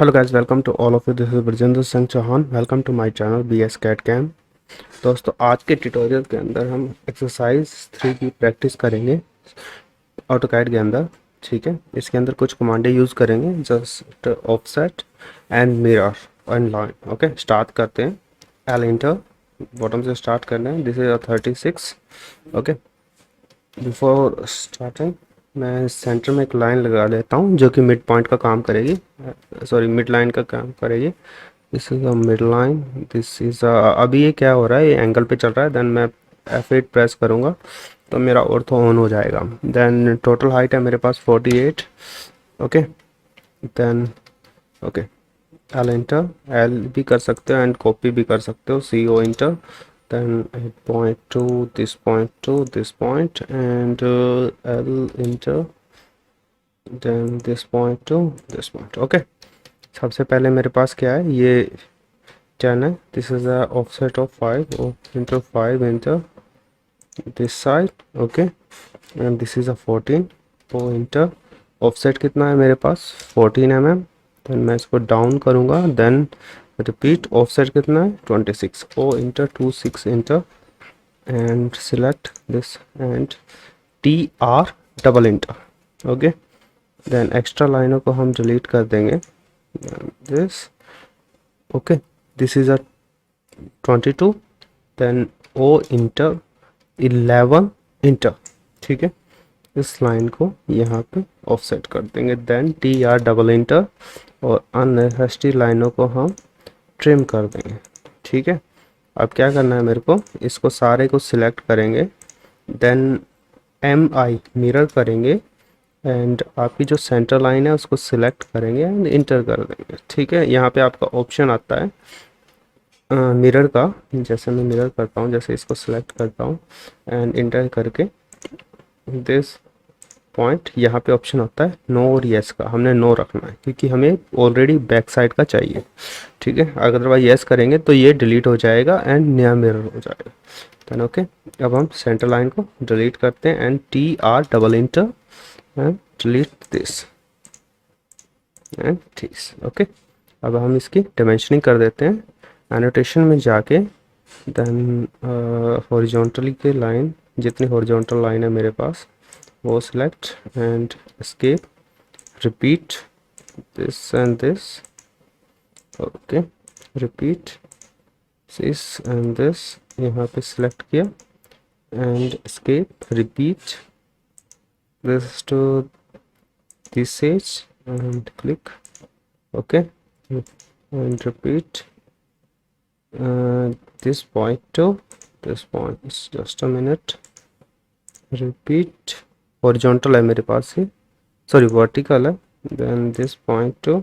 Hello guys, welcome to all of you. This is Brajendra Singh Chauhan. Welcome to my channel BS CAD CAM. दोस्तों, आज के tutorial के अंदर हम एक्सरसाइज 3 की प्रैक्टिस करेंगे ऑटोकैड के अंदर। ठीक है, इसके अंदर कुछ कमांडें यूज़ करेंगे, just offset and mirror and line. Okay, start करते हैं। एल इंटर, बॉटम से स्टार्ट करना है। This is 36। Okay, before starting मैं सेंटर में एक लाइन लगा लेता हूँ जो कि मिड पॉइंट का काम करेगी, सॉरी मिड लाइन का काम करेगी। This is a mid line. This is अभी ये क्या हो रहा है, ये एंगल पे चल रहा है। देन मैं F8 प्रेस करूँगा तो मेरा ऑर्थो ऑन हो जाएगा। देन टोटल हाइट है मेरे पास 48। Okay, then okay, L enter. L भी कर सकते हो एंड कॉपी भी कर सकते हो, CO inter. then 8.2, this point to this point, and L enter, then this point to this point. Okay, सबसे पहले मेरे पास क्या है, ये 10 है। This is a offset of 5 into 5 into this side. Okay, and this is a 14 into offset कितना है मेरे पास 14 mm। देन मैं इसको डाउन करूँगा, देन रिपीट। ऑफसेट कितना है 26 O enter 26 enter and select this and TR double enter. Okay, then extra लाइनों को हम डिलीट कर देंगे। This okay, this is a 22, देन O इंटर 11 इंटर। ठीक है, इस लाइन को यहाँ पे ऑफसेट कर देंगे। देन TR डबल इंटर और अननेसेसरी लाइनों को हम ट्रिम कर देंगे। ठीक है, अब क्या करना है मेरे को, इसको सारे को सिलेक्ट करेंगे, देन MI मिरर करेंगे एंड आपकी जो सेंटर लाइन है उसको सिलेक्ट करेंगे एंड इंटर कर देंगे। ठीक है, यहाँ पे आपका ऑप्शन आता है मिरर का। जैसे मैं मिरर करता हूँ, जैसे इसको सिलेक्ट करता हूँ एंड इंटर करके दिस पॉइंट, यहाँ पे ऑप्शन होता है नो और येस का। हमने नो रखना है क्योंकि हमें ऑलरेडी बैक साइड का चाहिए। ठीक है, अदरवाइज येस करेंगे तो ये डिलीट हो जाएगा एंड नया मिरर हो जाएगा। देन ओके, अब हम सेंटर लाइन को डिलीट करते हैं and TR double inter and delete this and this. Okay, अब हम इसकी डायमेंशनिंग कर देते हैं। एनोटेशन में जाके देन हॉरिजॉन्टली के लाइन, जितनी हॉरिजॉन्टल लाइन है मेरे पास वो select and escape, repeat this and this. Okay, repeat this and this, यहाँ पे सिलेक्ट किया and escape, repeat this to this edge and click. Okay, and repeat this point to this point. Just a minute. Repeat. Horizontal है मेरे पास ही, sorry vertical है। then this point to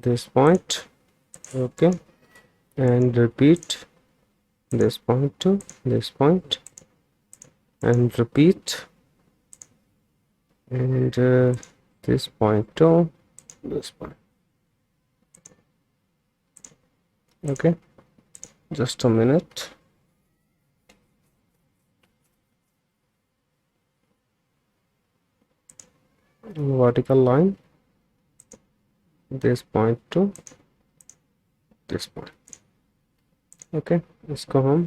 this point. Okay, and repeat this point to this point and repeat and this point to this point. Okay, just a minute. Vertical line, this point to this point. Okay, इसको हम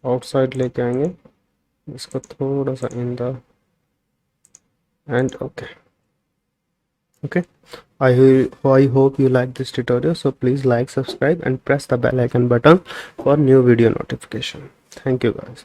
outside लेके आएंगे, इसको थोड़ा सा in the and okay. I hope you like this tutorial, so please like, subscribe and press the bell icon button for new video notification. Thank you guys.